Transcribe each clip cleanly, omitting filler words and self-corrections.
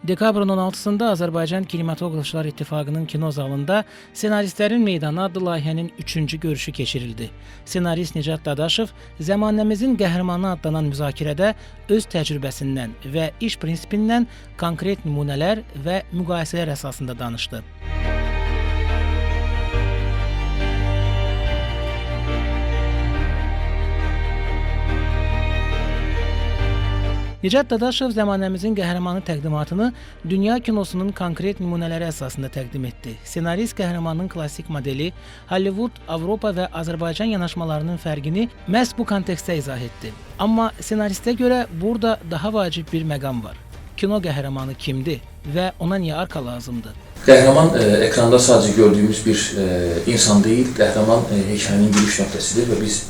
Dekabrın 16-sında Azərbaycan Kinematografçılar İttifaqının kino zalında Senaristlərin Meydanı adlı layihənin 3-cü görüşü keçirildi. Senarist Nicat Dadaşov Zəmanəmizin qəhrəmanı adlanan müzakirədə öz təcrübəsindən və iş prinsipindən konkret nümunələr və müqayisələr əsasında danışdı. Nicat Dadaşov Zəmanəmizin qəhrəmanı təqdimatını dünya kinosunun konkret nümunələri əsasında təqdim etdi. Senarist qəhrəmanın klassik modeli, Hollywood, Avropa və Azərbaycan yanaşmalarının fərqini məhz bu kontekstdə izah etdi. Amma senaristə görə burada daha vacib bir məqam var. Kino qəhrəmanı kimdir və ona niyə arka lazımdır? Qəhrəman ekranda sadəcə gördüyümüz bir insan deyil, qəhrəman hekayənin giriş nöqtəsidir və biz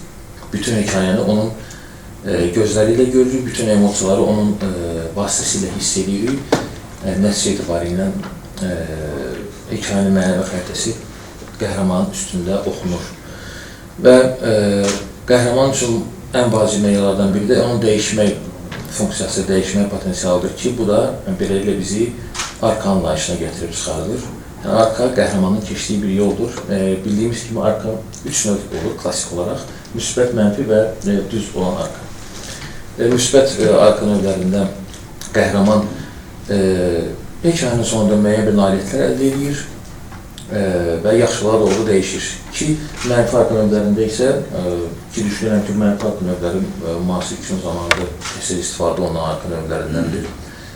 bütün hekayəni onun gözləri ilə görürük, bütün emosiyaları onun vasitəsilə hiss edirik. Nəticə etibarilə hekayənin mənəvi xəritəsi qəhrəmanın üstündə oxunur. Və qəhrəman üçün ən vacib meyillərdən biri də onun dəyişmək funksiyası, dəyişmək potensialıdır ki, bu da beləliklə bizi arka anlayışına gətirib çıxardır. Yəni, arka qəhrəmanın keçdiyi bir yoldur. Bildiyimiz kimi arka 3 növ olur klassik olaraq. Müsbət, mənfi və düz olan arka. Müsbət arka növlərində qəhrəman hekayənin sonunda müəyyən bir nailiyyətlər əldə edir və yaxşılığa doğru dəyişir. Ki, mənfi arka növlərində isə ki, düşünürəm ki, mənfi arka növləri müasir kino zamanında təsir istifadə olunan arka növlərindəndir.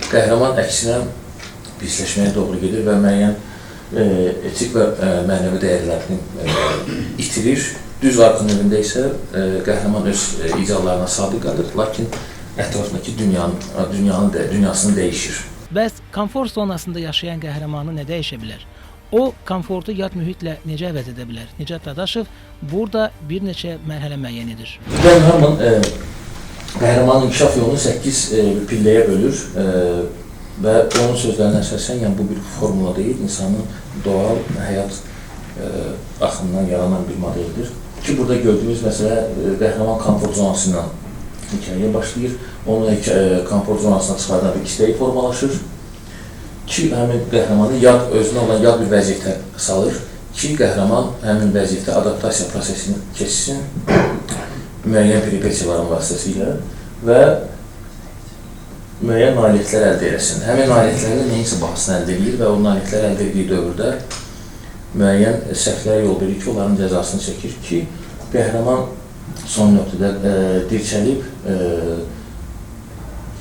Qəhrəman əksinə pisləşməyə doğru gedir və müəyyən etik və mənəvi dəyərlərini itirir. Düz arka növündə isə qəhrəman öz ideallarına sadiq qalır, lakin ətrafındakı dünyasını dəyişir. Bəs komfort zonasında yaşayan qəhrəmanı nə dəyişə bilər? O, komfortu yad mühitlə necə əvəz edə bilər? Nicat Dadaşov burada bir neçə mərhələ müəyyən edir. Qəhrəmanın inkişaf yolunu 8 pilləyə bölür və onun sözlərinə əsasən, yəni bu bir formula deyil, insanın doğal həyat axından yaranan bir modeldir. Ki, burada gördüyümüz məsələ qəhrəman komfort zonasından hekayəyə başlayır. Onu komfort zonasına çıxardan bir istəyi formalaşır. Ki, həmin qəhrəmanı özünə olan yad bir vəziyyətə salır. Ki, qəhrəman həmin vəziyyətdə adaptasiya prosesini keçsin müəyyən peripetiyaların vasitəsilə və müəyyən nailiyyətlər əldə eləsin. Həmin nailiyyətlərlə neyinsə bahsını əldə edir və o nailiyyətlər əldə etdiyi dövrdə müəyyən səhvlərə yol verir ki, onların cəzasını çəkir ki, qəhrəman son nöqtədə dirçəlib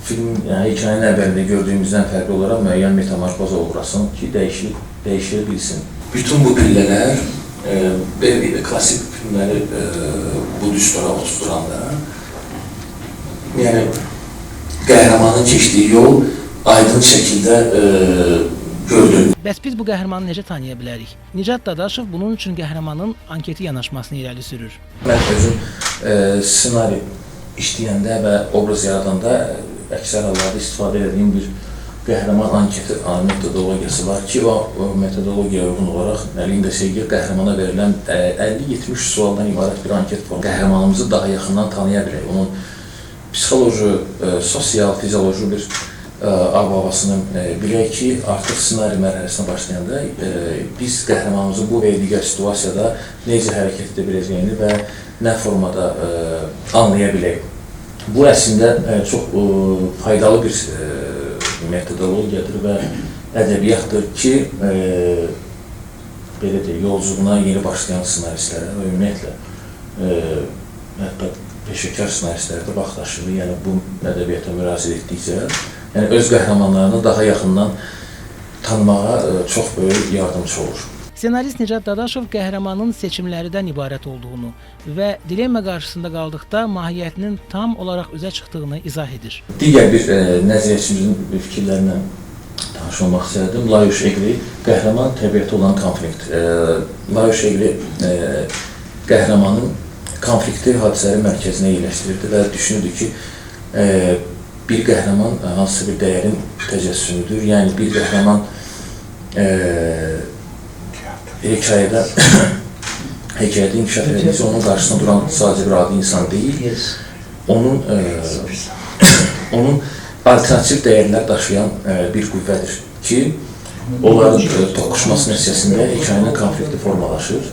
filmin, yəni hekayənin əvvəlində gördüyümüzdən fərqli olaraq müəyyən metamorfoza uğrasın ki, dəyişilə bilsin. Bütün bu pillələr klassik filmləri bu düstura oturturanda yəni qəhrəmanın keçdiyi yol aydın şəkildə görülür. Bəs biz bu qəhrəmanı necə tanıya bilərik? Nicat Dadaşov bunun üçün qəhrəmanın anketi yanaşmasını irəli sürür. Mən özüm ssenari işləyəndə və obraz yaradanda əksər hallarda istifadə edədiyim bir qəhrəman anketi metodologiyası var ki, o metodologiyaya uyğun olaraq əlində sevgi qəhrəmana verilən 50-70 sualdan ibarət bir anket formu. Qəhrəmanımızı daha yaxından tanıya bilək. Onun psixoloji, sosial, fizioloji bir ab-havasını bilək ki, artıq ssenari mərhələsinə başlayanda biz qəhrəmanımızı bu və digər situasiyada necə hərəkət edə biləcəyini və nə formada anlaya bilək. Bu əslində çox faydalı bir metodologiyadır və ədəbiyyatdır ki, belə deyək, yolculuğuna yeni başlayan ssenaristlərə və ümumiyyətlə hətta peşəkar ssenaristlərdə vaxtaşırı, yəni bu ədəbiyyata müraciət etdikcə yəni öz qəhrəmanlarını daha yaxından tanımağa çox böyük yardımcı olur. Senarist Nicat Dadaşov qəhrəmanın seçimlərindən ibarət olduğunu və dilemma qarşısında qaldıqda mahiyyətinin tam olaraq üzə çıxdığını izah edir. Digər bir nəzəriyyəçimizin fikirlərindən tanış olmaq istərdim. Lajos Egri, qəhrəman təbiətə olan konflikt. Lajos Egri qəhrəmanın konflikti hadisələrin mərkəzinə yerləşdirirdi və düşünürdü ki, bir qəhrəman hansısa bir dəyərin təcəssümüdür. Yəni, bir qəhrəman hekayədə inkişaf edilməsi onun qarşısında duran sadəcə bir adi insan deyil. Onun alternativ dəyərlər daşıyan bir qüvvədir ki, onların toqquşması nəticəsində hekayənin konflikti formalaşır.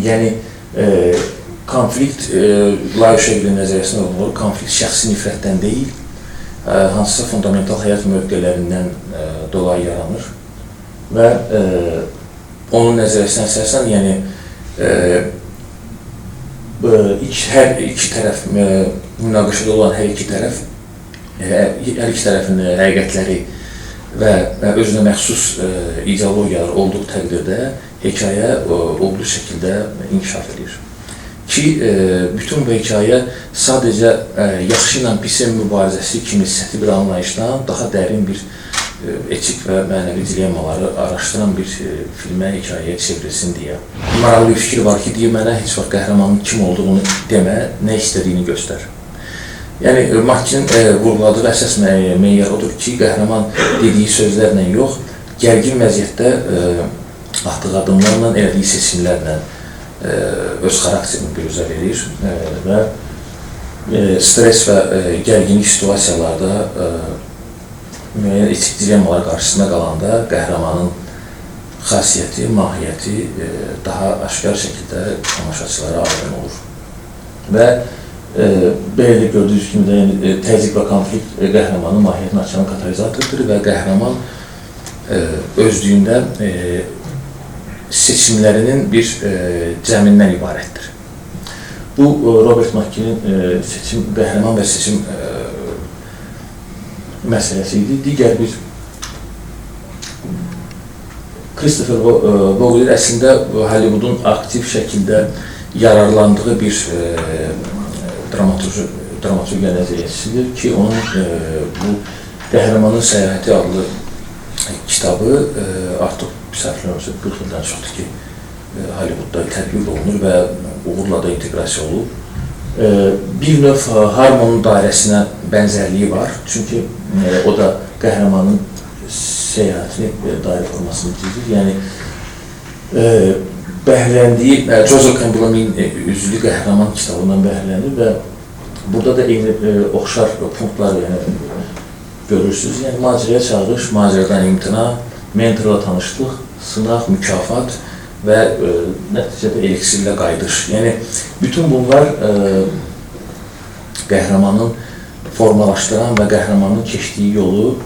Yəni, konflikt Layuşevlin nəzəriyyəsində olunur, konflikt şəxsi nifrətdən deyil, hansısa fundamental həyat mövqelərindən dolayı yaranır və onun nəzəriyyəsinə əsasən, yəni hər iki tərəf, münaqişədə olan hər iki tərəfin həqiqətləri və özünə məxsus ideologiyalar olduğu təqdirdə hekayə olduğu şəkildə inkişaf edir. Ki, bütün bu hekayə sadəcə yaxşı ilə pisin mübarizəsi kimi səthi bir anlayışdan daha dərin bir etik və mənəvi dilemmaları araşdıran bir filmə, hekayəyə çevrilsin deyə. Maraqlı bir fikir var ki, mənə heç vaxt qəhrəmanın kim olduğunu demə, nə istədiyini göstər. Yəni, Makinin vurguladığı əsas meyar odur ki, qəhrəman dediyi sözlərlə yox, gərgin vəziyyətdə atdığı adımlarla, elədiyi seçimlərlə öz xarakterini büruzə verir və stres və gərginlik situasiyalarda müəyyən etik dilemmalar qarşısında qalanda qəhrəmanın xasiyyəti, mahiyyəti daha aşkar şəkildə tamaşaçılara aydın olur. Və belə gördüyünüz kimi də təzyiq və konflikt qəhrəmanın mahiyyətini açan katalizatordur və qəhrəman özlüyündə seçimlərinin bir cəmindən ibarətdir. Bu, Robert Makinin qəhrəman və seçim məsələsi idi. Digər bir Christopher Vogler əslində Hollywoodun aktiv şəkildə yararlandığı bir dramaturgiya nəzəriyyəsidir ki, onun bu Qəhrəmanın Səyahəti adlı kitabı artıq səhvlərimizə 40 ildən çoxdur ki, Hollywoodda tətbiq olunur və uğurla da inteqrasiya olub. Bir növ Harmonun dairəsinə bənzərliyi var. Çünki o da qəhrəmanın səyahətini dairə formasını çizir. Yəni, bəhrələndiyi, Joseph Campbell'ın Üzlü Qəhrəman kitabından bəhrələnir və burada da eyni oxşar punktları görürsünüz. Yəni, maciraya çağırış, maciradan imtina, mentorla tanışlıq, sınaq, mükafat və nəticədə eliksirlə qayıdış. Yəni, bütün bunlar qəhrəmanın formalaşdıran və qəhrəmanın keçdiyi yolu,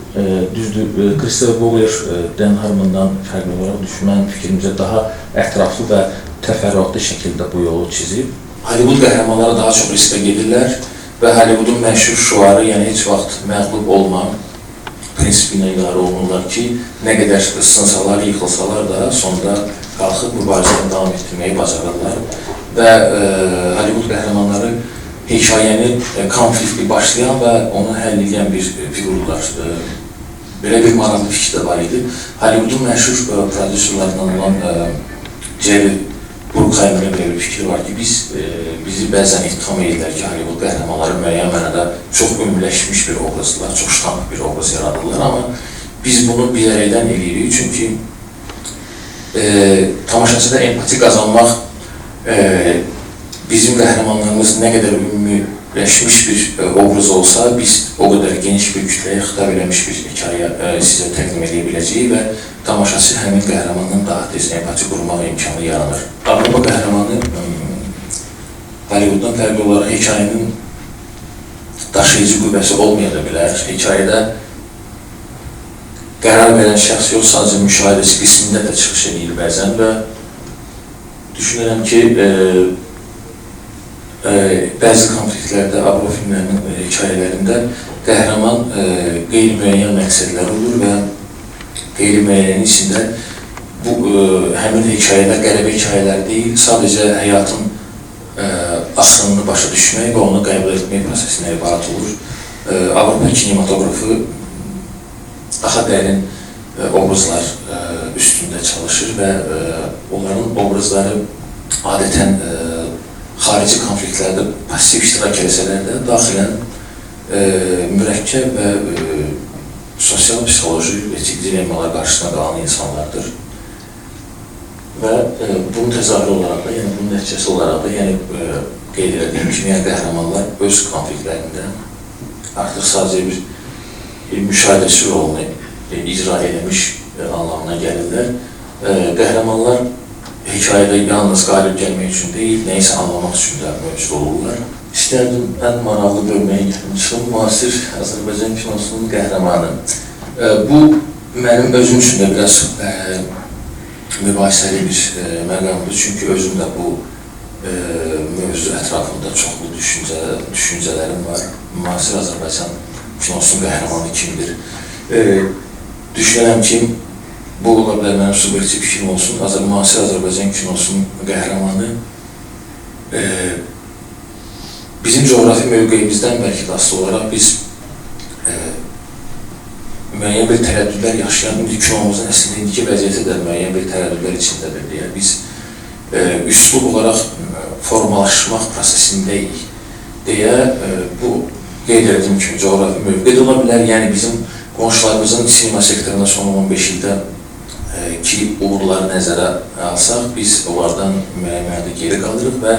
düzdür, Christopher Vogler Dan Harmon'dan fərqli olaraq düşmən fikrimizə daha ətraflı və təfərrüatlı şəkildə bu yolu çizib. Hollywood qəhrəmanlara daha çox riskə gedirlər və Hollywoodun məşhur şuarı, yəni heç vaxt məğlub olma prinsipinə idarə olunurlar ki, nə qədər sınsalar, yıxılsalar da sonunda qalxıb mübarizəni davam etdirməyi bacarırlar. Və Hollywood qəhrəmanları hekayəni konfliktli başlayan və onu həll edən bir figurlar. Belə bir maraqlı fikir də var idi. Hollywoodun məşhur prodüserlarından olan Jerry Bruckheimer'in belə bir fikri var ki, bizi bəzən ittiham edirlər ki, Hollywood qəhrəmanları müəyyən mənada çox ümləşmiş bir obrazlar, çox ştanq bir obraz yaradırlar, amma biz bunu bilərəkdən eləyirik, çünki tamaşaçıda empati qazanmaq bizim qəhrəmanlarımız nə qədər ümumiləşmiş bir obraz olsa, biz o qədər geniş bir kütləyə xitab eləmiş bir hekayə sizə təqdim edə biləcəyik və tamaşaçı həmin qəhrəmandan daha tez empati qurmaq imkanı yaranır. Avropa qəhrəmanı Hollywooddan fərqli olaraq hekayənin daşıyıcı qüvvəsi olmaya da bilər. Hekayədə qərar verən şəxs yox, sadəcə müşahidəsi qismində də çıxış edir bəzən və düşünürəm ki, bəzi konfliktlərdə, Avropa filmlərinin hekayələrində qəhrəman qeyri-müəyyən məqsədlər olur və qeyri-müəyyənin içində həmin hekayələr qəribə hekayələr deyil, sadəcə həyatın axınını başa düşmək və onu qəbul etmək prosesinə ibarət olur. Avropa kinematografı daha dərin obrazlar üstündə çalışır və onların obrazları adətən xarici konfliktlərdə pasiv iştirak eləsələr də daxilən mürəkkəb və sosial, psixoloji, etik dilemmalar qarşısına qalan insanlardır. Və bunun təzahürü olaraq da, yəni bunun nəticəsi olaraq da, yəni qeyd edildiyim kimi, yəni qəhrəmanlar öz konfliktlərində artıq sadəcə bir müşahidəçi rolunu icra eləmiş anlamına gəlirlər. Qəhrəmanlar hekayədə yalnız qalib gəlmək üçün deyil, nəyisə anlamaq üçün də mövcud olurlar. İstərdim ən maraqlı bölməyə gəlmişdim, müasir Azərbaycan kinosunun qəhrəmanı. Bu, mənim özüm üçün də biraz mübahisəli bir məqamdır, çünki özüm də bu mövzu ətrafında çoxlu düşüncələrim var. Müasir Azərbaycan kinosunun qəhrəmanı kimdir? Düşünürəm ki, bu ola bilər mənim subyektiv fikrim olsun. Müasir Azərbaycan kinosunun qəhrəmanı bizim coğrafi mövqeyimizdən bəlkə də asılı olaraq biz müəyyən bir tərəddüdlər yaşayan, indi kinomuzun əslində indiki vəziyyəti də müəyyən bir tərəddüdlər içindədir deyə biz üslub olaraq formalaşmaq prosesindəyik deyə bu qeyd edildiyim kimi coğrafi mövqedə ola bilər. Yəni bizim qonşularımızın sinema sektorunda son 15 ildə ki uğurları nəzərə alsaq, biz onlardan müəyyən mənada geri qalırıq və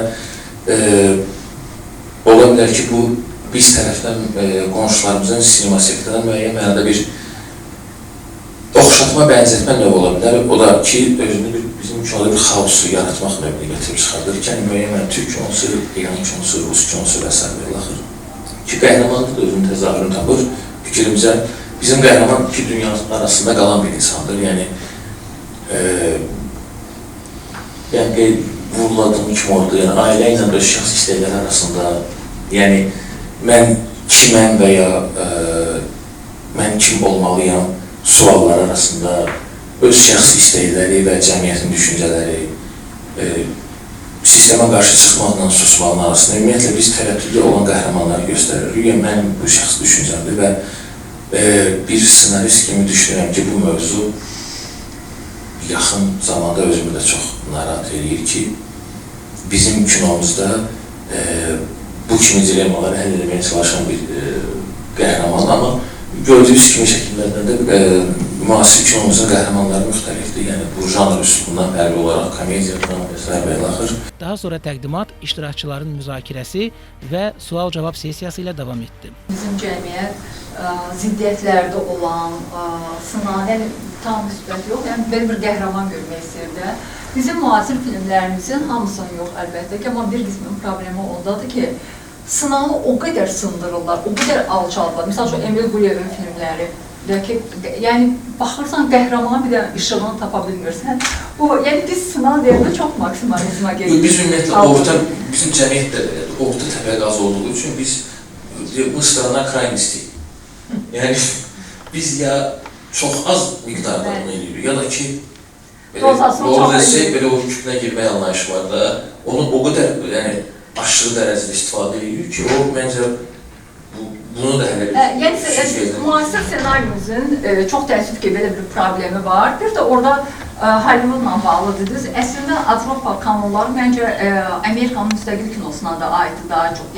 ola bilər ki, bu biz tərəfdən qonşularımızın sinema sektoruna müəyyən mənada bir oxşatma, bənzətmə növü ola bilər. O da ki, özünü bizim kinoda bir xaosu yaratmaq növünü gətirib çıxardır ki, müəyyən mənada Türk kinosu, İran kinosu, Rus kinosu və s. Axır. Ki, qəhrəmanlığı da özünün təzahürünü tapır. Fikrimizə, bizim qəhrəman iki dünya arasında qalan bir insandır. Yəni, vuruladığım kimi orada, yəni ailə ilə öz şəxs istəkləri arasında, yəni mən kiməm və ya mən kim olmalıyam suallar arasında öz şəxsi istəkləri və cəmiyyətin düşüncələri, sistemə qarşı çıxmaqla susmağın arasında ümumiyyətlə biz tərəddüdlü olan qəhrəmanları göstəririk. Yəni mənim bu şəxsi düşüncəmdir və bir senarist kimi düşünürəm ki, bu mövzu yaxın zamanda özümü də çox narahat edir ki, bizim kinomuzda bu kimi dilemaları həll etməyə çalışan bir qəhrəman, amma gördüyünüz kimi şəkillərdən də müasir kinomuzun qəhrəmanları müxtəlifdir. Yəni bu janr üslubundan fərqli olaraq komediya, drama və axır. Daha sonra təqdimat iştirakçıların müzakirəsi və sual-cavab sessiyası ilə davam etdi. Bizim cəmiyyət ziddiyyətlərdə olan, sınav, tam müsbət yox, yəni belə bir qəhrəman görmək istəyirdi. Bizim müasir filmlərimizin hamısını yox əlbəttə ki, amma bir qismin problemi ondadır ki, sınavı o qədər sındırırlar, o qədər alçalırlar. Misal üçün, Emil Quliyevin filmləri, yəni baxırsan qəhrəmanı bir də işığını tapa bilmirsən. Yəni biz sınav deyəndə çox maksimalizmə gedirik. Biz ümumiyyətlə bizim cəmiyyət də orta təbəqə az olduğu üçün biz bu sırana kraynistik. Yəni biz ya çox az miqdarda bunu edirik, ya da ki doğru desək, belə o kütünə girmək anlayışı var da, onu o qədər aşırı dərəcədə istifadə edirik ki, o məncə bunu da hələ bir yəni, müasir senaryomuzun çox təəssüf ki, belə bir problemi var. Bir də orada Hollywoodla bağlı dediniz. Əslində, Avropa kanunları məncə Amerikanın müstəqil kinosuna da aiddir daha çox.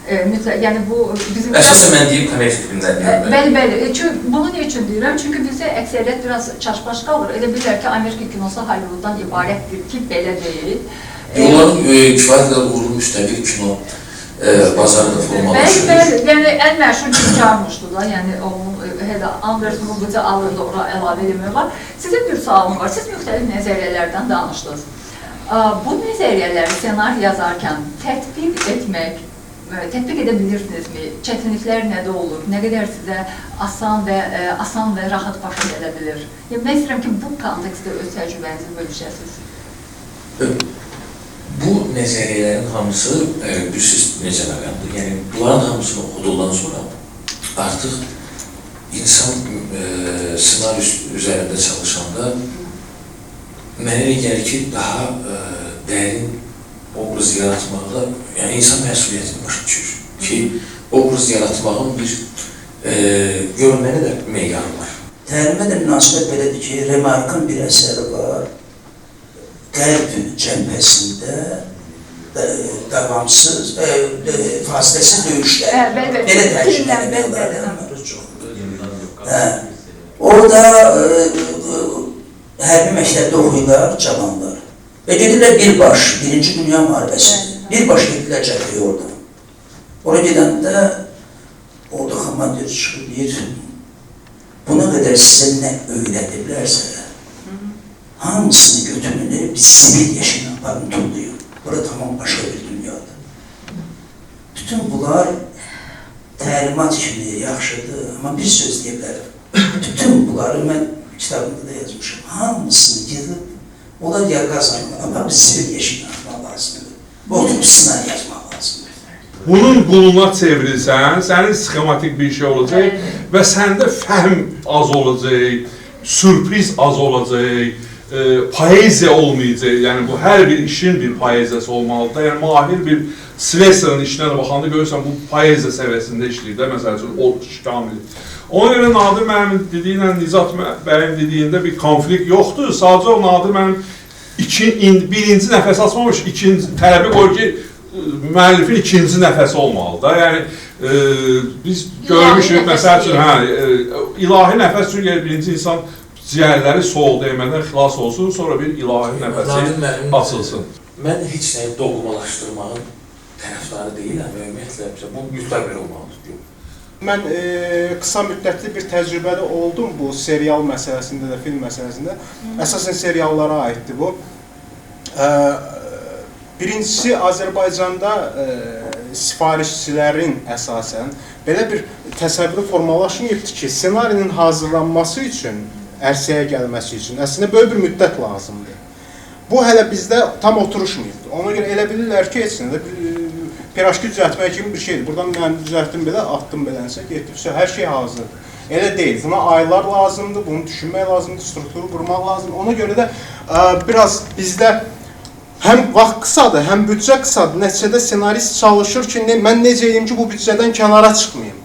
Yəni bu bizim... Əsasən mən deyim, komediya filmləri deyim. Bəli. Çünki bunu ne üçün deyirəm? Çünki bizdə əksəriyyət biraz çaşbaş qalır. Elə bilirlər ki, Amerika kinosu Hollywooddan ibarətdir ki, belə deyil. Onların kifayət qədər uğurlu müstəqil kino bazarı da formalaşır. Bəli, yəni ən məşhur Jim Jarmusch'dur da, yəni onun Anders Mugucu alırdı, ora əlavə eləmək var. Sizin bir sualım var, siz müxtəlif nəzəriyyələrdən danışdınız. Bu nəzəriyyələri senari yazarkən tətbiq edə bilirsinizmi? Çətinliklər nədə olur? Nə qədər sizə asan və rahat başa gələ bilir? Mən istəyirəm ki, bu kontekstdə öz təcrübənizi bölüşəsiniz. Bu nəzəriyyələrin hamısı, bilirsiniz necə məqamdır? Yəni, bunların hamısını oxuduqdan sonra artıq insan senarist üzərində çalışanda mənə elə gəlir ki, daha dərin obraz yaratmaqda, yəni insan məsuliyyətini başa düşür ki, obraz yaratmağın bir görünməli də meyarı var. Təlimə də münasibət belədir ki, Remarkın bir əsəri var. Qərb cəbhəsində davamsız, fasiləsiz döyüşlər. Belə tərcümə orada hərbi məktəbdə oxuyurlar cavanlar. Və gedirlər birbaş, Birinci Dünya Müharibəsi. Birbaş gedirlər cəbhəyə oradan. Oraya gedəndə orada komandir çıxır, deyir, buna qədər sizə nə öyrədiblərsə, hamısını götürün, bir sivil yeşil aparın, tullayın. Bura tamam başqa bir dünyadır. Bütün bunlar təlimat kimi yaxşıdır, amma bir söz deyə bilərəm. Bütün bunları mən kitabımda da yazmışım. Hamısını yığıb, onlar ya qazanır, amma bir sivil yeşil aparmaq lazımdır. Oturup sınır yazmaq lazımdır. Bunun quluna çevrilsən, sənin sxematik bir şey olacaq və səndə fəhm az olacaq, sürpriz az olacaq, poeziya olmayacaq. Yəni bu hər bir işin bir poeziyası olmalıdır. Yəni mahir bir Slesser'ın işinə də baxanda görürsən bu poeziya səviyyəsində işləyir də, məsəl üçün o şamil. Ona görə Nadir mənim dediyinlə Nizat bəyin dediyində bir konflikt yoxdur. Sadəcə o Nadir mənim birinci nəfəs açmamış, tələbi qoyur ki, müəllifin ikinci nəfəsi olmalı da. Yəni biz görmüşük, məsəl üçün, ilahi nəfəs üçün birinci insan ciyərləri soğuk değmədən xilas olsun, sonra bir ilahi nəfəsi açılsın. Mən heç nəyi doğmalaşdırmağın tərəfdarı deyiləm və ümumiyyətlə bu mütləq bir olmalıdır. Mən qısa müddətli bir təcrübədə oldum bu serial məsələsində də, film məsələsində. Əsasən seriallara aiddir bu. Birincisi, Azərbaycanda sifarişçilərin əsasən belə bir təsəvvürü formalaşmayıbdır ki, senarinin hazırlanması üçün, ərsəyə gəlməsi üçün əslində böyük bir müddət lazımdır. Bu hələ bizdə tam oturuşmayıbdır. Ona görə elə bilirlər ki, heç nədə piraşki düzəltmək kimi bir şeydir. Buradan mən düzəltdim belə, attım belənsə, getdiksə, hər şey hazırdır. Elə deyil. Buna aylar lazımdır, bunu düşünmək lazımdır, strukturu qurmaq lazımdır. Ona görə də biraz bizdə həm vaxt qısadır, həm büdcə qısadır. Nəticədə senarist çalışır ki, mən necə edeyim ki, bu büdcədən kənara çıxmayayım.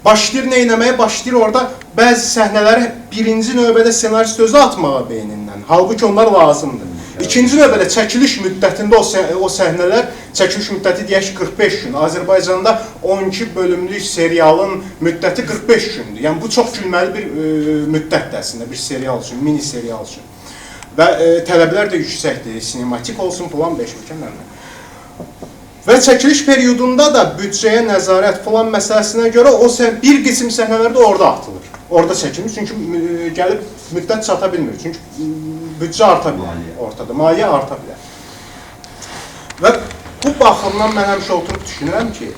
Başlayır neynəməyə, başlayır orada bəzi səhnələri birinci növbədə senarist özü atmağa beynindən. Halbuki onlar lazımdır. İkinci növbədə çəkiliş müddətində o səhnələr, çəkiliş müddəti deyək ki 45 gün. Azərbaycanda 12 bölümlük serialın müddəti 45 gündür. Yəni bu çox gülməli bir müddətdir əslində bir serial üçün, mini serial üçün. Və tələblər də yüksəkdir, sinematik olsun, plan 5 mükəmməl. Və çəkiliş periyodunda da büdcəyə nəzarət falan məsələsinə görə o bir qism səhnələr də orada atılır. Orada çəkilir, çünki gəlib müddət çata bilmir. Çünki büdcə arta bilər ortada, maliyyə arta bilər. Və bu baxımdan mən həmişə oturub düşünürəm ki,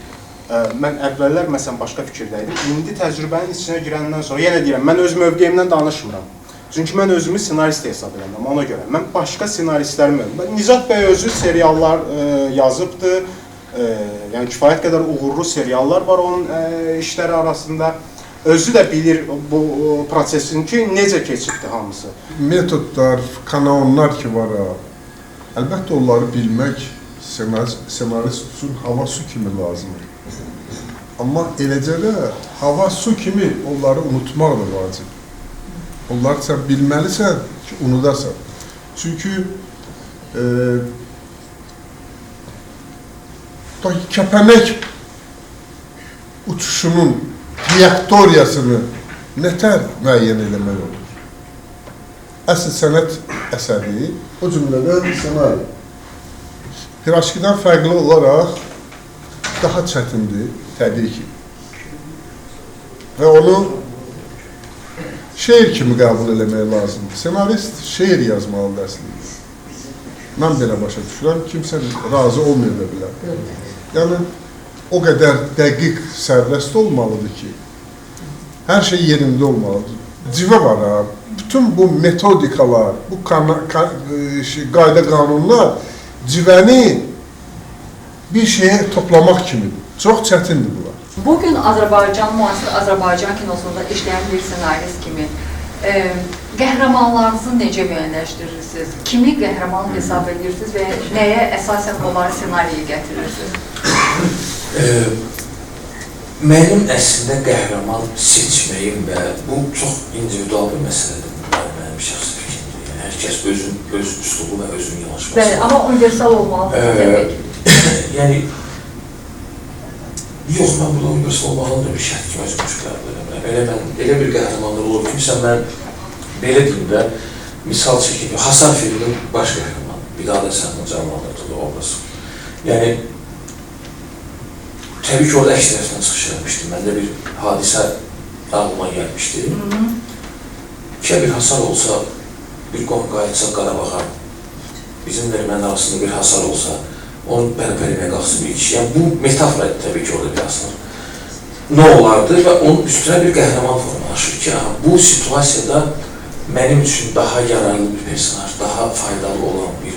mən əvvəllər məsələn başqa fikirdəydim. İndi təcrübənin içinə girəndən sonra, yenə deyirəm, mən öz mövqeyimdən danışmıram. Çünki mən özümü senarist hesab edirəm, ona görə. Mən başqa senaristlərim öyrəm. Nizat bəy özü seriallar yazıbdır. Yəni kifayət qədər uğurlu seriallar var onun işləri arasında. Özü də bilir bu prosesin ki, necə keçibdir hamısı. Metodlar, kanonlar ki var, əlbəttə onları bilmək senarist üçün hava su kimi lazımdır. Amma eləcə də hava su kimi onları unutmaq da vacib. Onları sən bilməlisən ki, unudarsan. Çünki kəpənək uçuşunun trayektoriyasını nətər müəyyən eləmək olur? Əsl sənət əsəri, o cümlədən senari. Piraşkidən fərqli olaraq daha çətindir, təbii ki. Və onu şeir kimi qəbul eləmək lazımdır. Senarist şeir yazmalıdır əslində. Mən belə başa düşürəm, kimsə razı olmaya da bilər. Yəni, o qədər dəqiq sərbəst olmalıdır ki, hər şey yerində olmalıdır. Civə var, bütün bu metodikalar, bu qayda qanunlar civəni bir şeye toplamaq kimidir. Çox çətindir bunlar. Bugün Azərbaycan, müasir Azərbaycan kinosunda işləyən bir senarist kimi qəhrəmanlarınızı necə müəyyənləşdirirsiniz? Kimi qəhrəman hesab edirsiniz və nəyə əsasən onları senariyə gətirirsiniz? Mənim əslində qəhrəman seçməyim və bu çox individual bir məsələdir. Mənim şəxsi fikrimdir. Yəni, hər kəs öz üslubu və özünün yanaşması. Bəli, amma universal olmalıdır demək. Yəni, yox, mən burada universal olmağını da bir şərt kimi özüm çıxardım. Elə bir qəhrəmanlar olur ki, mən belə deyim də, misal çəkib, Hasan filminin baş qəhrəmanı, bir daha da sənin canlandırdığı obrazı. Yəni, təbii ki, orada əks tərəfindən çıxış eləmişdim. Məndə bir hadisə ağlıma gəlmişdi. Ki bir hasar olsa, bir qom qayıtsa Qarabağa, bizim erməni arasında bir hasar olsa, onu bərpa etməyə qalxsın bir kişi. Yəni, bu metafora təbii ki, orada bir hasar. Nə olardı və onun üstünə bir qəhrəman formalaşır ki, bu situasiyada mənim üçün daha yararlı bir personaj, daha faydalı olan bir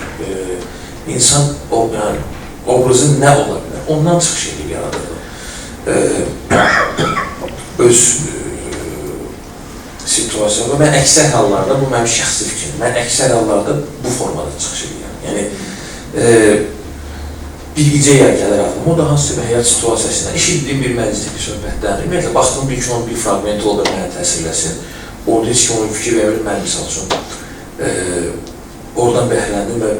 insan obrazı nə ola bilər? Ondan çıxış edib yaradırdı. Öz situasiyada, mən əksər hallarda, bu mənim şəxsi fikrim, mən əksər hallarda bu formada çıxış edirəm. Yəni, bir ideya gəlir ağlıma, o da hansısa bir həyat situasiyasından, eşitdiyim bir məclisdə bir söhbətdən, ümumiyyətlə, baxdığım bir ki, onun bir fragmenti olur, mənə təsirləsin, orada heç ki, onun fikir verir, mən misal üçün, oradan bəhrələndim və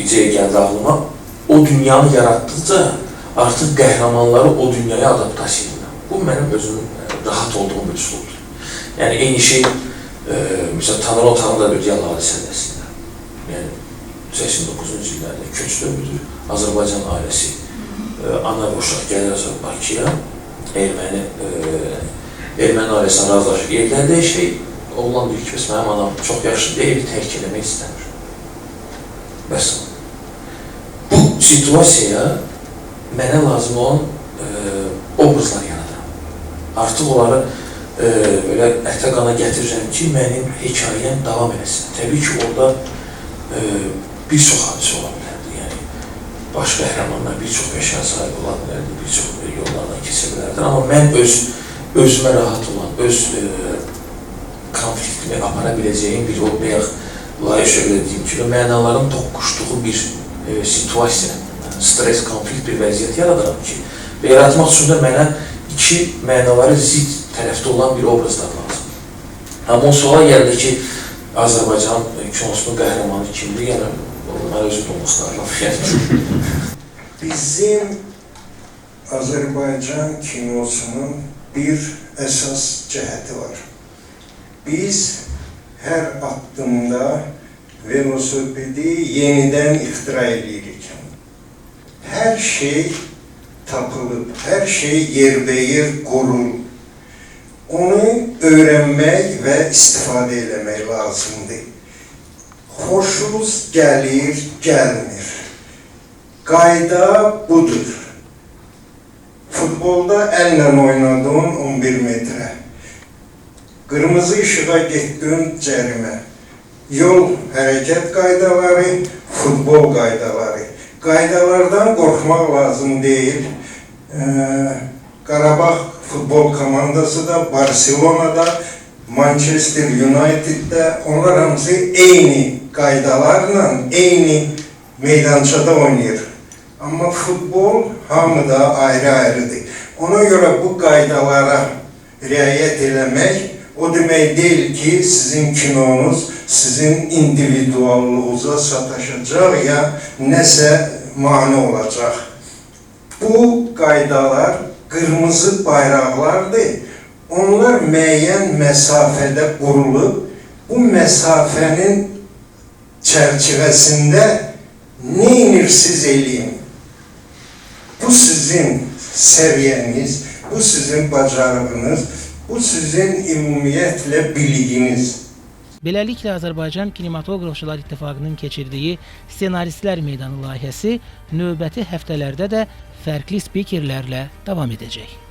ideya gəldi ağlıma, o dünyanı yaratdıqca artıq qəhrəmanları o dünyaya adaptasiya edirəm. Bu, mənim özümün rahat olduğum bir üslubdur. Yəni, eyni şey, məsələn, Tanrı otağında bir dialog hadisəsində, yəni, 89-cu illərdə köç dövrüdür, Azərbaycan ailəsi, ana və uşaq gəlir Bakıya, erməni ailəsinə razılaşır. Evləndə şey, oğlan deyir ki, bəs mənim anam çox yaşlıdır, evi tərk eləmək istəmir. Bəs, bu situasiyaya mənə lazım olan obrazlar yaradıram. Artıq onları belə ətə qana gətirirəm ki, mənim hekayəm davam eləsin. Təbii ki, orada bir çox hadisə ola bilərdi. Yəni, baş qəhrəmanlar bir çox peşə sahibi ola bilərdi, bir çox yollardan keçə bilərdi. Amma mən özümə rahat olan, öz konfliktimi apara biləcəyim bir o bəyək layıq şöyle deyim ki, mənaların toqquşduğu bir situasiya, stres, konflikt bir vəziyyət yaradıram ki, və yaratmaq üçün də mənə iki mənaları zid tərəfdə olan bir obrazlar lazım. Amma o suala gəldi ki, Azərbaycan kinosunun qəhrəmanı kimdir? Yəni, mən özüm olmaqlarım. Bizim Azərbaycan kinosunun bir əsas cəhəti var. Biz hər addımda velosipedi yenidən ixtira edirik. Hər şey tapılıb, hər şey yerbəyer qurulub. Onu öyrənmək və istifadə eləmək lazımdır. Xoşunuz gəlir, gəlmir. Qayda budur. Futbolda əllə oynadığın 11 metrə. Qırmızı işığa getdin cərimə. Yol hərəkət qaydaları, futbol qaydaları. Qaydalardan qorxmaq lazım deyil. Qarabağ futbol komandası da, Barcelona'da, Manchester United'də, onlar hamısı eyni qaydalarla, eyni meydançada oynayır. Amma futbol hamıda ayrı-ayrıdır. Ona görə bu qaydalara riayət eləmək, o demək deyil ki, sizin kinonuz, sizin individualluğunuza sataşacaq ya nəsə mane olacaq. Bu qaydalar qırmızı bayraqlardır. Onlar müəyyən məsafədə qurulub, bu məsafənin çərçivəsində nə inirsiz eləyin. Bu sizin səviyyəniz, bu sizin bacarığınız, bu sizin ümumiyyətlə bilginiz. Beləliklə, Azərbaycan Kinematografçılar İttifaqının keçirdiyi Ssenaristlər Meydanı layihəsi növbəti həftələrdə də fərqli spikerlərlə davam edəcək.